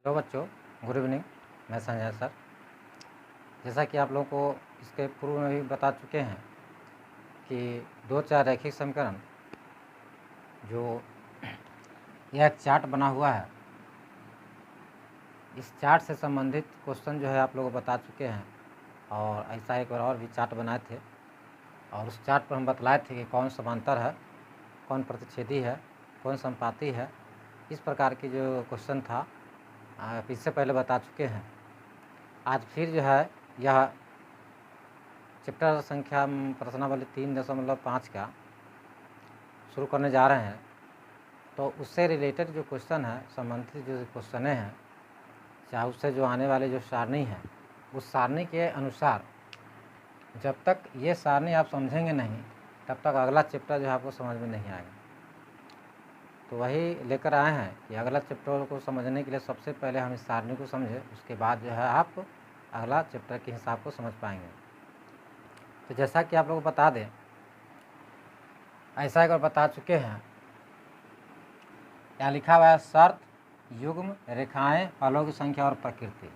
Hello बच्चों, good evening. मैं Sanjay sir. जैसा कि आप लोगों को इसके पूर्व में भी बता चुके हैं कि दो चार रैखिक समीकरण जो यह एक चार्ट बना हुआ है, इस चार्ट से संबंधित क्वेश्चन जो है आप लोगों को बता चुके हैं। और ऐसा एक बार और भी चार्ट बनाए थे और उस चार्ट पर हम बतलाए थे कि कौन समांतर है, कौन प्रतिच्छेदी है, कौन संपाती है। इस प्रकार की जो क्वेश्चन था इससे पहले बता चुके हैं। आज फिर जो है यह चैप्टर संख्या प्रश्नावली 3.5 का शुरू करने जा रहे हैं। तो उससे रिलेटेड जो क्वेश्चन है, संबंधित जो क्वेश्चन हैं, चाहे उससे जो आने वाले जो सारणी है, उस सारणी के अनुसार जब तक ये सारणी आप समझेंगे नहीं तब तक अगला चैप्टर जो है आपको समझ में नहीं आएगा। तो वही लेकर आए हैं कि अगला चैप्टर को समझने के लिए सबसे पहले हम इस सारणी को समझें, उसके बाद जो है आप अगला चैप्टर के हिसाब को समझ पाएंगे। तो जैसा कि आप लोग को बता दें, ऐसा एक बार बता चुके हैं, यहाँ लिखा हुआ है शर्त, युग्म, रेखाएं, फलों की संख्या और प्रकृति।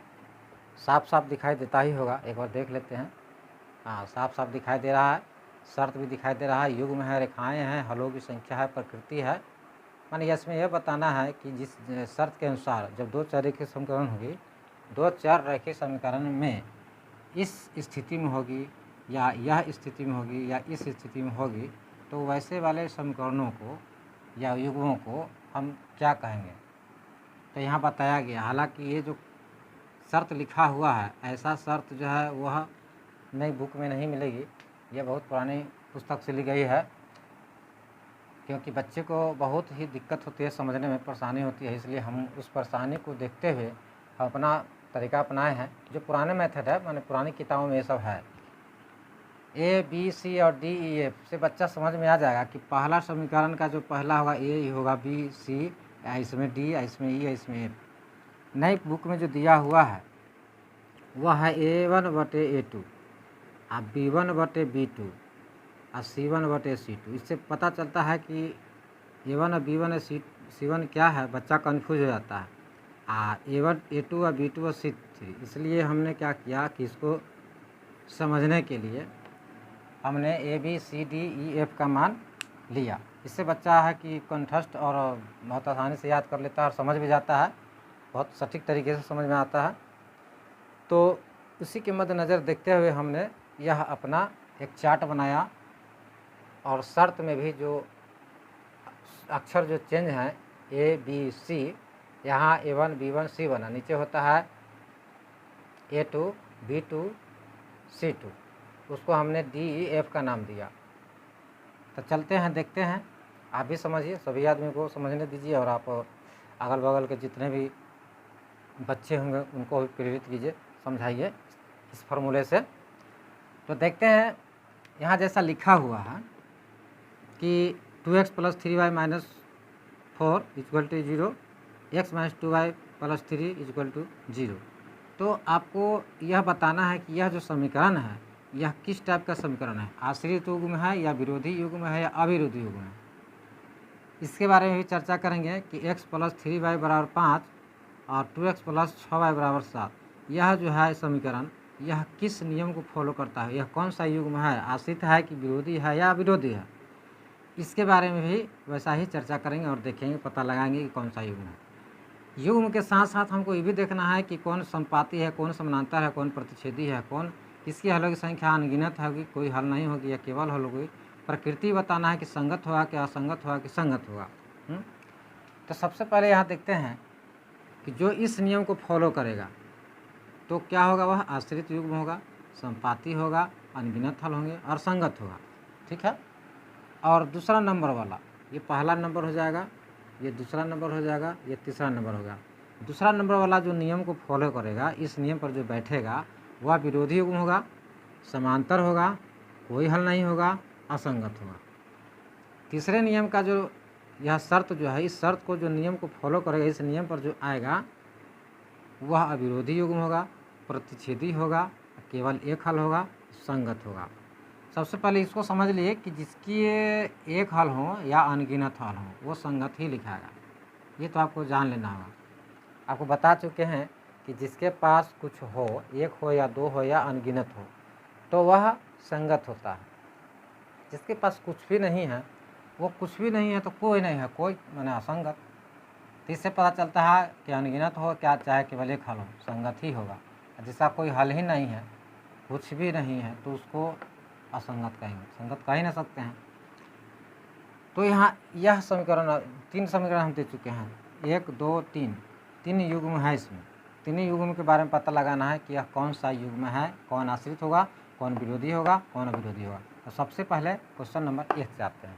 साफ साफ दिखाई देता ही होगा, एक बार देख लेते हैं। हाँ, साफ साफ दिखाई दे रहा है, शर्त भी दिखाई दे रहा है, युग्म है, रेखाएं हैं, हलों की संख्या है, प्रकृति है। माने इसमें यह बताना है कि जिस शर्त के अनुसार जब दो चार रैखिक समीकरण होगी, दो चार रैखिक समीकरण में इस स्थिति में होगी या यह स्थिति में होगी या इस स्थिति में होगी, तो वैसे वाले समीकरणों को या युग्मों को हम क्या कहेंगे। तो यहाँ बताया गया। हालांकि ये जो शर्त लिखा हुआ है, ऐसा शर्त जो है वह नई बुक में नहीं मिलेगी, यह बहुत पुरानी पुस्तक से ली गई है, क्योंकि बच्चे को बहुत ही दिक्कत होती है, समझने में परेशानी होती है। इसलिए हम उस परेशानी को देखते हुए हम अपना तरीका अपनाए हैं, जो पुराने मेथड है, माने पुरानी किताबों में ये सब है। ए बी सी और डी ई एफ से बच्चा समझ में आ जाएगा कि पहला समीकरण का जो पहला होगा ए ही होगा, बी सी, इसमें डी, इसमें ई, इसमें एफ। नई बुक में जो दिया हुआ है वह है A1/A2, और B1/B2 और C1/C2। इससे पता चलता है कि A1 और B1 और C1 क्या है, बच्चा कन्फ्यूज हो जाता है। A1, A2 और B2 और C3। इसलिए हमने क्या किया कि इसको समझने के लिए हमने ABCDEF का मान लिया। इससे बच्चा है कि कंठस्थ और बहुत आसानी से याद कर लेता है और समझ भी जाता है, बहुत सटीक तरीके से समझ में आता है। तो उसी के मद्देनज़र देखते हुए हमने यह अपना एक चार्ट बनाया, और शर्त में भी जो अक्षर जो चेंज हैं ABC, यहाँ A1, B1, C1, नीचे होता है A2, B2, C2, उसको हमने DEF का नाम दिया। तो चलते हैं, देखते हैं। आप भी समझिए, सभी आदमी को समझने दीजिए, और आप अगल बगल के जितने भी बच्चे होंगे उनको भी प्रेरित कीजिए, समझाइए इस फॉर्मूले से। तो देखते हैं, यहाँ जैसा लिखा हुआ है कि 2x + 3y - 4 = 0, x - 2y + 3 = 0। तो आपको यह बताना है कि यह जो समीकरण है यह किस टाइप का समीकरण है, आश्रित युग्म है या विरोधी युग्म है या अविरोधी युग्म है। इसके बारे में भी चर्चा करेंगे कि x + 3y = 5 और 2x + 6y = 7। यह जो है समीकरण, यह किस नियम को फॉलो करता है, यह कौन सा युग्म है, आश्रित है कि विरोधी है या अविरोधी है। इसके बारे में भी वैसा ही चर्चा करेंगे और देखेंगे, पता लगाएंगे कि कौन सा युग्म है। युग्म के साथ साथ हमको ये भी देखना है कि कौन संपाती है, कौन समानांतर है, कौन प्रतिच्छेदी है, कौन किसकी हलों की संख्या अनगिनत होगी, कोई हल नहीं होगी या केवल हल होगी। प्रकृति बताना है कि संगत होगा कि असंगत होगा कि संगत होगा। तो सबसे पहले यहाँ देखते हैं कि जो इस नियम को फॉलो करेगा तो क्या होगा, वह आश्रित युग्म होगा, संपाती होगा, अनगिनत हल होंगे और संगत होगा। ठीक है। और दूसरा नंबर वाला, ये पहला नंबर हो जाएगा, ये दूसरा नंबर हो जाएगा, ये तीसरा नंबर होगा। दूसरा नंबर वाला जो नियम को फॉलो करेगा, इस नियम पर जो बैठेगा, वह विरोधी युग्म होगा, समांतर होगा, कोई हल नहीं होगा, असंगत होगा। तीसरे नियम का जो यह शर्त जो है, इस शर्त को जो नियम को फॉलो करेगा, इस नियम पर जो आएगा, वह अविरोधी युग्म होगा, प्रतिच्छेदी होगा, केवल एक हल होगा, संगत होगा। सबसे पहले इसको समझ लिए कि जिसकी एक हल हो या अनगिनत हल हो वो संगत ही लिखाएगा। ये तो आपको जान लेना होगा। आपको बता चुके हैं कि जिसके पास कुछ हो, एक हो या दो हो या अनगिनत हो, तो वह संगत होता है। जिसके पास कुछ भी नहीं है, वो कुछ भी नहीं है तो कोई नहीं है, कोई माने असंगत। तो इससे पता चलता है कि अनगिनत हो क्या, चाहे केवल एक हल हो, संगत ही होगा। जिसका कोई हल ही नहीं है, कुछ भी नहीं है, तो उसको असंगत कहेंगे, संगत कह ही नहीं सकते हैं। तो यहाँ यह समीकरण, 3 समीकरण हम दे चुके हैं, 1 2 3, 3 युग्म है इसमें। तीनों युग्म के बारे में पता लगाना है कि यह कौन सा युग्म है, कौन आश्रित होगा, कौन विरोधी होगा, कौन अविरोधी होगा। तो सबसे पहले क्वेश्चन नंबर 1 से आते हैं।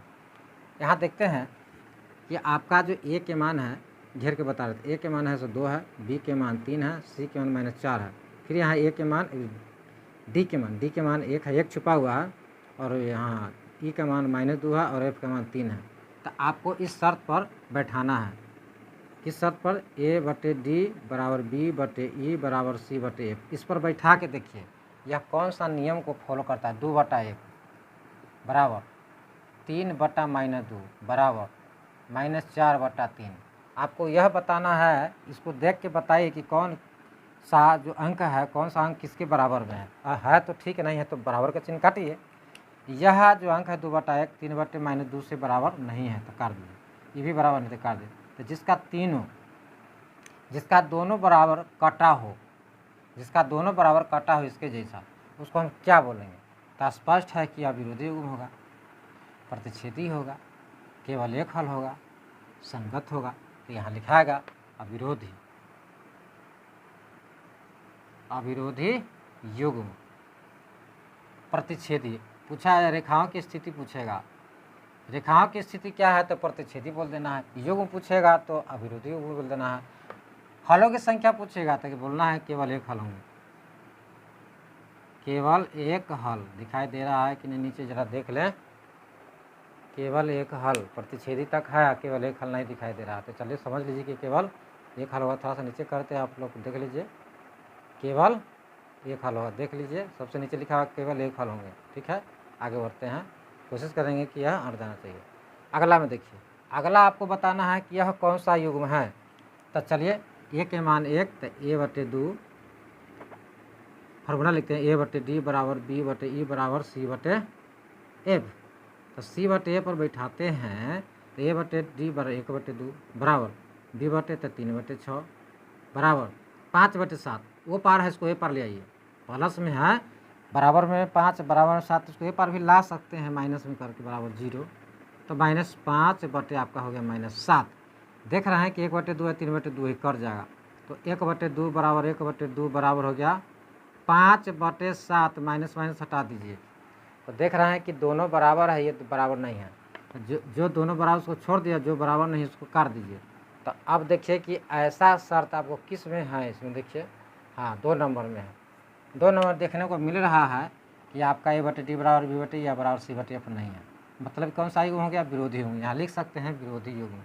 यहाँ देखते हैं कि आपका जो ए के मान है, घेर के बता रहे थे, ए के मान है सो 2 है, बी के मान 3 है, सी के मान -4 है। फिर यहाँ ए के मान, डी के मान 1 है, 1 छुपा हुआ है, और यहाँ ई का मान -2 है और एफ का मान 3 है। तो आपको इस शर्त पर बैठाना है। किस शर्त पर? ए बटे डी बराबर बी बटे ई बराबर सी बटे एफ। इस पर बैठा के देखिए यह कौन सा नियम को फॉलो करता है। 2/1 बराबर 3/-2 बराबर -4/3। आपको यह बताना है, इसको देख के बताइए कि कौन सा जो अंक है, कौन सा अंक किसके बराबर में है तो ठीक है, नहीं है तो बराबर का चिन्ह काटिए। यह जो अंक है 2/1 3/-2 से बराबर नहीं है तो काट दीजिए, ये भी बराबर नहीं तो काट दीजिए। तो जिसका दोनों बराबर कटा हो, इसके जैसा, उसको हम क्या बोलेंगे? तो स्पष्ट है कि अविरोधी युग्म होगा, प्रतिच्छेदी होगा, केवल एक हल होगा, संगत होगा। तो यहाँ लिखाएगा अविरोधी युग्म प्रतिच्छेदी। पूछा है रेखाओं की स्थिति पूछेगा, रेखाओं की स्थिति क्या है तो प्रतिच्छेदी बोल देना है। युग्म पूछेगा तो अविरोधी युग्म बोल देना है। हलों की संख्या पूछेगा तो बोलना है केवल एक हल होंगे, केवल एक हल। दिखाई दे रहा है कि नहीं? नीचे जरा देख लें, केवल एक हल, प्रतिच्छेदी तक है, केवल एक हल नहीं दिखाई दे रहा। तो चलिए समझ लीजिए कि केवल एक हल होगा। थोड़ा सा नीचे करते हैं, आप लोग देख लीजिए, केवल एक हल होगा। देख लीजिए सबसे नीचे लिखा हुआ केवल एक हल होंगे। ठीक है, आगे बढ़ते हैं, कोशिश करेंगे कि यह अड़ जाना चाहिए। अगला में देखिए, अगला आपको बताना है कि यह कौन सा युग्म है। तो चलिए ए के मान 1, तो a/2 फार्मूला लिखते हैं, a/d बराबर b बटे ई बराबर c बटे एफ। तो c बटे ए पर बैठाते हैं तो a/d बराबर 1/2 बराबर b बटे तो 3/6 बराबर 5/7। वो पार है, इसको ए पार ले आइए, प्लस में है, बराबर में 5 बराबर में 7, इसको ए पार भी ला सकते हैं, माइनस में करके बराबर 0। तो -5 बटे आपका हो गया -7। देख रहे हैं कि 1/2 है, 3/2 ही कर जाएगा। तो 1/2 बराबर 1/2 बराबर हो गया 5/7, माइनस हटा दीजिए। तो देख रहे हैं कि दोनों बराबर है, ये तो बराबर नहीं है। जो दोनों बराबर उसको छोड़ दिया, जो बराबर नहीं उसको काट दीजिए। तो अब देखिए कि ऐसा शर्त आपको किस में है, इसमें देखिए, हाँ 2 नंबर में है। 2 नंबर देखने को मिल रहा है कि आपका a/d बराबर b बटे या बराबर c बटे f नहीं है। मतलब कौन सा युग्म हो गया? विरोधी युग्म। यहाँ लिख सकते हैं विरोधी युग्म,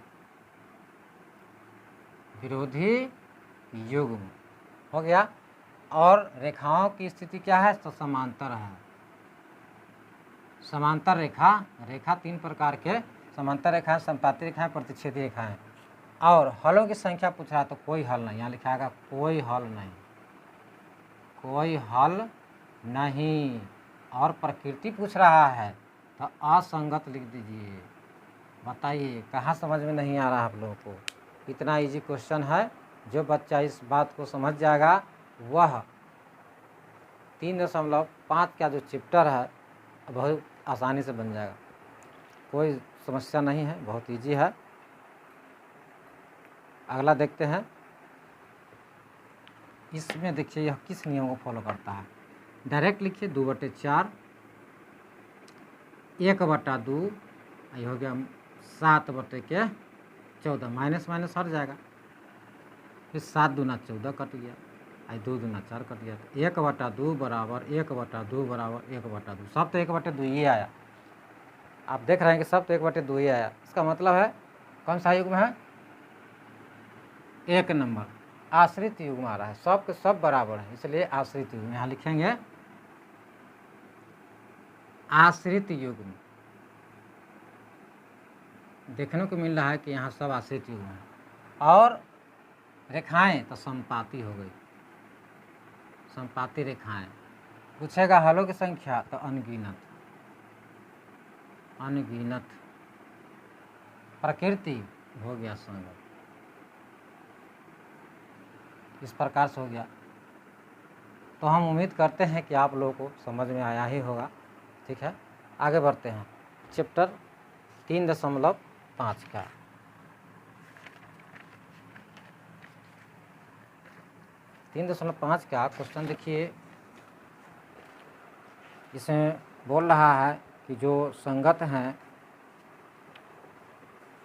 विरोधी युग्म हो गया। और रेखाओं की स्थिति क्या है? तो समांतर है। समांतर रेखा, रेखा 3 प्रकार के, समांतर रेखा, संपाती रेखा, प्रतिच्छेदी रेखा है। और हलों की संख्या पूछ रहा है तो कोई हल नहीं, यहाँ लिखाएगा कोई हल नहीं, कोई हल नहीं। और प्रकृति पूछ रहा है तो असंगत लिख दीजिए। बताइए कहाँ समझ में नहीं आ रहा आप लोगों को? इतना इजी क्वेश्चन है, जो बच्चा इस बात को समझ जाएगा वह 3.5 का जो चैप्टर है बहुत आसानी से बन जाएगा, कोई समस्या नहीं है, बहुत इजी है। अगला देखते हैं, इसमें देखिए यह किस नियम को फॉलो करता है। डायरेक्ट लिखिए 2/4, 1/2, ये हो गया 7/14, माइनस हट जाएगा। फिर 7 दूना 14 कट गया, 2 दूना 4 कट गया। तो 1/2 बराबर 1/2 बराबर 1/2, सब तो 1/2 ही आया। आप देख रहे हैं कि सब तो 1/2 ही आया। इसका मतलब है कौन सा युग्म है? 1 नंबर आश्रित युग्म आ रहा है, सब के सब बराबर है, इसलिए आश्रित युग्म। यहाँ लिखेंगे आश्रित युग्म। देखने को मिल रहा है कि यहाँ सब आश्रित युग्म है। और रेखाएं तो समपाती हो गई, समपाती रेखाएं। पूछेगा हलों की संख्या तो अनगिनत, अनगिनत। प्रकृति हो गया संगत, इस प्रकार से हो गया। तो हम उम्मीद करते हैं कि आप लोगों को समझ में आया ही होगा। ठीक है, आगे बढ़ते हैं। चैप्टर 3.5 का 3.5 का क्वेश्चन देखिए। इसमें बोल रहा है कि जो संगत हैं,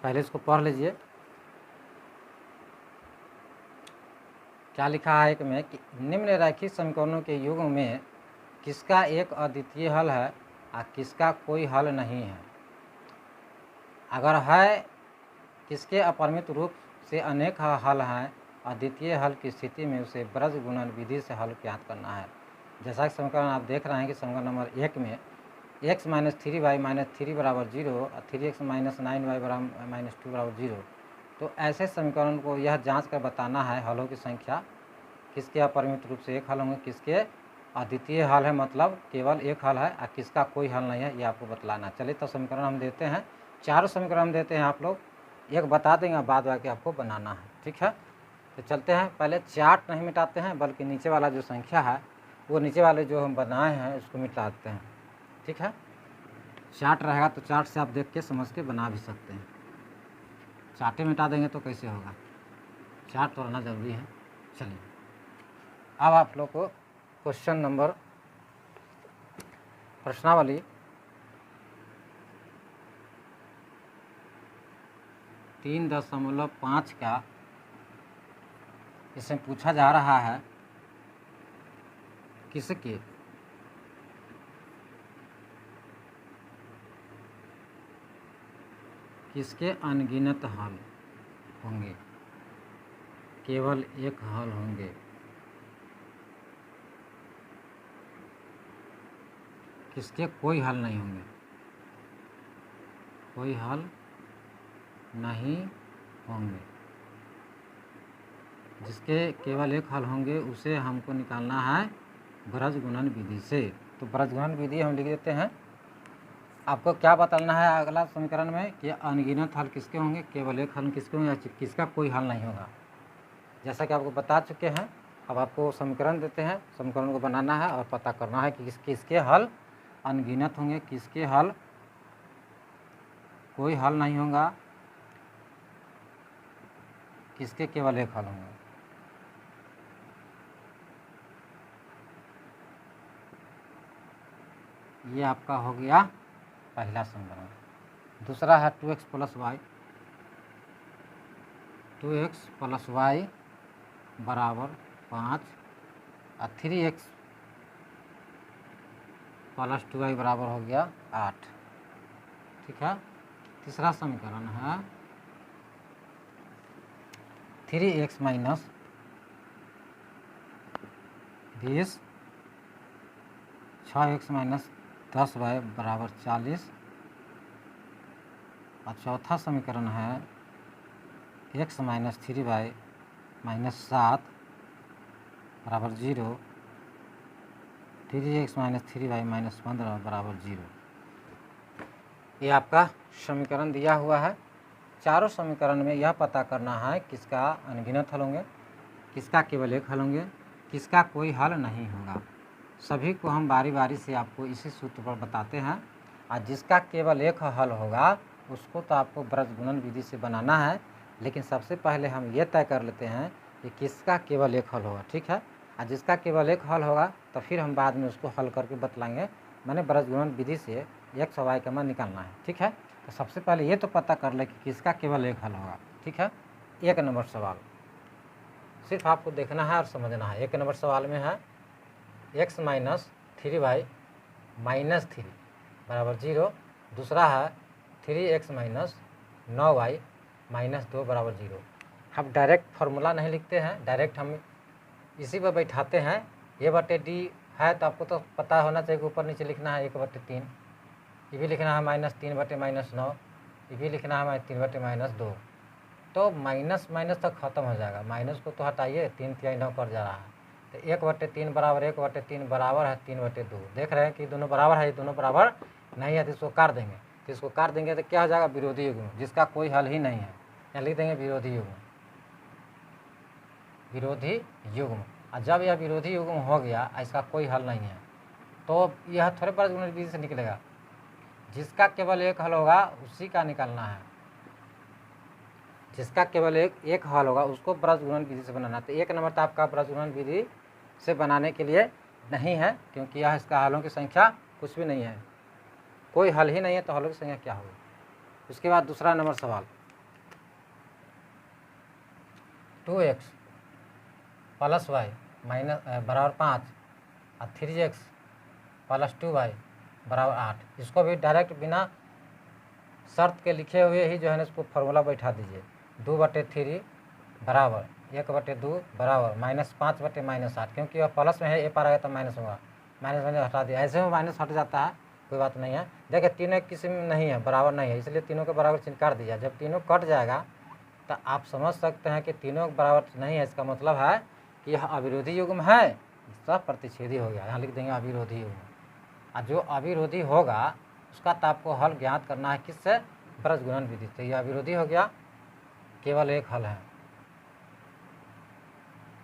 पहले इसको पढ़ लीजिए। क्या लिखा है एक में कि निम्नलिखित समीकरणों के युग में किसका एक अद्वितीय हल है और किसका कोई हल नहीं है। अगर है किसके अपरिमित रूप से अनेक हल हैं, अद्वितीय हल की स्थिति में उसे ब्रज गुणन विधि से हल ज्ञात करना है। जैसा कि समीकरण आप देख रहे हैं कि समीकरण नंबर 1 में x - 3y - 3 बराबर 0 और 3x - 9y - 2 बराबर 0। तो ऐसे समीकरण को यह जांच कर बताना है हलों की संख्या किसके अपरिमित रूप से एक हल होंगे, किसके अद्वितीय हल है, मतलब केवल एक हल है, और किसका कोई हल नहीं है, ये आपको बतलाना। चलिए तो समीकरण हम देते हैं, 4 समीकरण हम देते हैं। आप लोग एक बता देंगे, बाद बाकी आपको बनाना है। ठीक है, तो चलते हैं। पहले चार्ट नहीं मिटाते हैं, बल्कि नीचे वाला जो संख्या है वो नीचे वाले जो हम बनाए हैं उसको मिटा देते हैं। ठीक है, चार्ट रहेगा तो चार्ट से आप देख के समझ के बना भी सकते हैं। चार्टें मिटा देंगे तो कैसे होगा, चार्ट तो रहना जरूरी है। चलिए अब आप लोग को क्वेश्चन नंबर प्रश्नावली 3.5 का इसमें पूछा जा रहा है किसके अनगिनत हल होंगे, केवल एक हल होंगे। किसके कोई हल नहीं होंगे, कोई हल नहीं होंगे। जिसके केवल एक हल होंगे उसे हमको निकालना है ब्रज गुणन विधि से। तो ब्रज गुणन विधि हम लिख देते हैं। आपको क्या बताना है अगला समीकरण में कि अनगिनत हल किसके होंगे, केवल एक हल किसके होंगे, किसका कोई हल नहीं होगा। जैसा कि आपको बता चुके हैं, अब आपको समीकरण देते हैं, समीकरण को बनाना है और पता करना है कि किसके हल अनगिनत होंगे, किसके हल कोई हल नहीं होगा, किसके केवल एक हल होंगे। ये आपका हो गया पहला समीकरण। दूसरा है 2x + y, 2x + y बराबर 5 और 3x + 2y बराबर हो गया 8। ठीक है, तीसरा समीकरण है 3x - 20 6x - 10y बराबर 40। और चौथा समीकरण है x - 3y - 7 बराबर 0, 3x - 3y - 15 बराबर 0। ये आपका समीकरण दिया हुआ है। चारों समीकरण में यह पता करना है किसका अनगिनत हल होंगे, किसका केवल एक हल होंगे, किसका कोई हल नहीं होगा। सभी को हम बारी बारी से आपको इसी सूत्र पर बताते हैं। और जिसका केवल एक हल होगा उसको तो आपको ब्रज गुणन विधि से बनाना है, लेकिन सबसे पहले हम ये तय कर लेते हैं कि किसका केवल एक हल होगा। ठीक है, और जिसका केवल एक हल होगा तो फिर हम बाद में उसको हल करके बतलाएंगे। मैंने ब्रज गुणन विधि से x और y का मान निकालना है। ठीक है, तो सबसे पहले ये तो पता कर ले कि किसका केवल एक हल होगा। ठीक है, 1 नंबर सवाल सिर्फ आपको देखना है और समझना है। 1 नंबर सवाल में है x - 3y - 3 बराबर 0। दूसरा है 3x - 9y - 2 बराबर 0। हम डायरेक्ट फार्मूला नहीं लिखते हैं, डायरेक्ट हम इसी पर बैठाते हैं। ये बटे डी है तो आपको तो पता होना चाहिए कि ऊपर नीचे लिखना है 1/3। ये भी लिखना है -3 बटे -9, ये भी लिखना है -3 बटे -2। तो माइनस माइनस तक खत्म हो जाएगा। माइनस को तो हटाइए, 3 तिहाई 9 कर जा रहा है, तो 1/3 बराबर 1/3 बराबर है 3/2। देख रहे हैं कि दोनों बराबर है, ये दोनों बराबर नहीं है, तो इसको काट देंगे। तो इसको काट देंगे तो क्या हो जाएगा, विरोधी युग्म, जिसका कोई हल ही नहीं है। यहाँ लिख देंगे विरोधी युग्म, विरोधी युग्म। और जब यह विरोधी युग्म हो गया, इसका कोई हल नहीं है, तो यह थोड़े बीजगणित विधि से निकलेगा। जिसका केवल एक हल होगा उसी का निकालना है, जिसका केवल एक हल होगा उसको बीजगणित विधि से बनाना। तो 1 नंबर तो आपका बीजगणित विधि से बनाने के लिए नहीं है, क्योंकि यह इसका हलों की संख्या कुछ भी नहीं है, कोई हल ही नहीं है, तो हलों की संख्या क्या होगी। उसके बाद दूसरा नंबर सवाल, 2x + y बराबर 5 और 3x + 2y बराबर 8। इसको भी डायरेक्ट बिना शर्त के लिखे हुए ही जो है ना इसको फार्मूला बैठा दीजिए। 2/3 बराबर 1/2 बराबर -5/- 8, क्योंकि यह प्लस में है, ए पर आएगा तो माइनस होगा, माइनस मैंने हटा दिया। ऐसे में माइनस हट जाता है, कोई बात नहीं है। देखिए तीनों एक किस्म नहीं है, बराबर नहीं है, इसलिए तीनों के बराबर चिन्ह काट दिया। जब तीनों कट जाएगा तो आप समझ सकते हैं कि तीनों बराबर नहीं है, इसका मतलब है कि यह अविरोधी युग्म है, इसका प्रतिच्छेदी हो गया। यहाँ लिख देंगे अविरोधी युग्म। और जो अविरोधी होगा उसका तो आपको हल ज्ञात करना है, किससे, बीजगणित विधि से। यह अविरोधी हो गया, केवल एक हल है,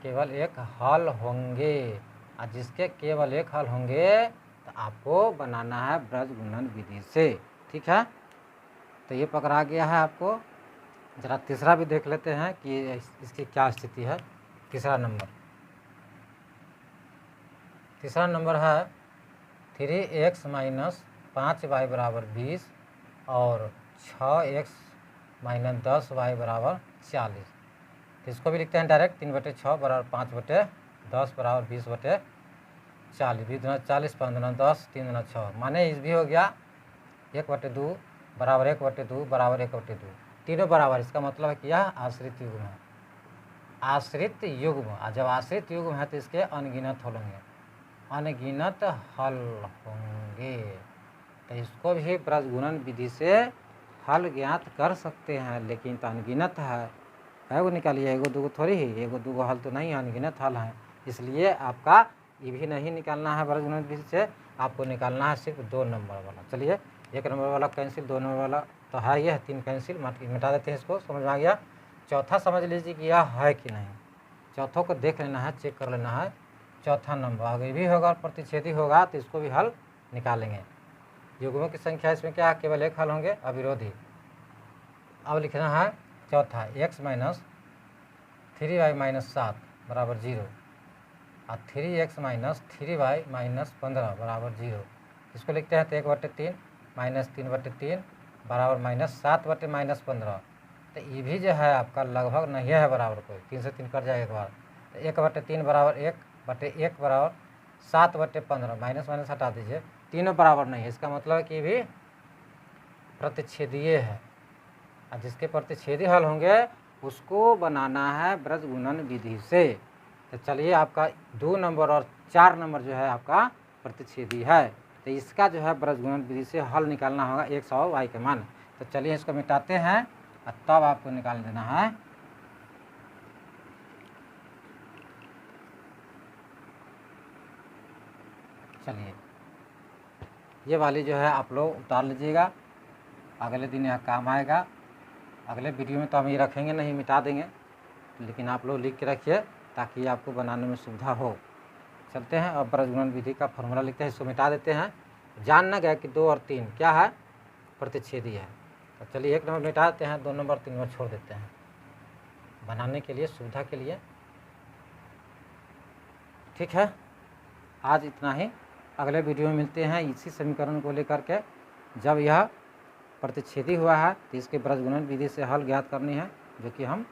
केवल एक हल होंगे, और जिसके केवल एक हल होंगे तो आपको बनाना है बीजगणित विधि से। ठीक है, तो ये पकड़ा गया है आपको। जरा तीसरा भी देख लेते हैं कि इसकी क्या स्थिति है। तीसरा नंबर है 3x - 5y बराबर 20 और 6x - 10y बराबर 40। तो इसको भी लिखते हैं डायरेक्ट, 3/6 बराबर 5/10 बराबर 20/40, 20 × 40 5 × 10 3 × 6, माने इस भी हो गया 1/2 बराबर 1/2 बराबर 1/2, तीनों बराबर। इसका मतलब है कि यह आश्रित युग्म है, आश्रित युग्म। और जब आश्रित युग्म है तो इसके अनगिनत हल होंगे, अनगिनत हल होंगे। तो इसको भी बीजगणित विधि से हल ज्ञात कर सकते हैं, लेकिन तो अनगिनत है वो निकालिए, एगो दूगो थोड़ी ही, एगो दूगो हल तो नहीं है, अनगिनत हल है। इसलिए आपका ये भी नहीं निकालना है बीजगणित विधि से, आपको निकालना है सिर्फ 2 नंबर वाला। चलिए 1 नंबर वाला कैंसिल, 2 नंबर वाला तो है, ये 3 कैंसिल, मिटा देते हैं इसको। समझ में आ गया। चौथा समझ लीजिए कि यह है कि नहीं, चौथों को देख लेना है, चेक कर लेना है। चौथा नंबर अगर भी होगा प्रतिच्छेदी होगा तो इसको भी हल निकालेंगे। युग्मों की संख्या इसमें क्या है, केवल एक हल होंगे, अविरोधी। अब लिखना है चौथा, x - 3y - 7 बराबर 0 और 3x - 3y - 15 बराबर 0। इसको लिखते हैं तो 1/3 -3/3 बराबर -7/- 15। तो ये भी जो है आपका लगभग नहीं है बराबर, कोई 3 से 3 कट जाएगा एक बार। तो 1/3 बराबर 1/1 बराबर 7/15, माइनस माइनस हटा दीजिए, तीनों बराबर नहीं है, इसका मतलब है कि भी प्रतिच्छेदीय है। और जिसके प्रतिच्छेदी हल होंगे उसको बनाना है बीजगणित विधि से। तो चलिए आपका 2 नंबर और 4 नंबर जो है आपका प्रतिच्छेदी है, तो इसका जो है बीजगणित विधि से हल निकालना होगा x और y के मान। तो चलिए इसको मिटाते हैं और तब आपको निकाल देना है। चलिए ये वाली जो है आप लोग उतार लीजिएगा, अगले दिन यह काम आएगा। अगले वीडियो में तो हम ये रखेंगे नहीं, मिटा देंगे, लेकिन आप लोग लिख के रखिए ताकि आपको बनाने में सुविधा हो। चलते हैं और बीजगणित विधि का फॉर्मूला लिखते हैं, इसको मिटा देते हैं। जान ना गया कि 2 और 3 क्या है, प्रतिच्छेदी है। तो चलिए 1 नंबर मिटा देते हैं, 2 नंबर 3 नंबर छोड़ देते हैं बनाने के लिए, सुविधा के लिए। ठीक है, आज इतना ही। अगले वीडियो में मिलते हैं इसी समीकरण को लेकर के। जब यह प्रतिच्छेदी हुआ है तो इसके बीजगणित विधि से हल ज्ञात करनी है, जो कि हम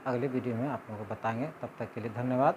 अगले वीडियो में आप लोगों को बताएंगे। तब तक के लिए धन्यवाद।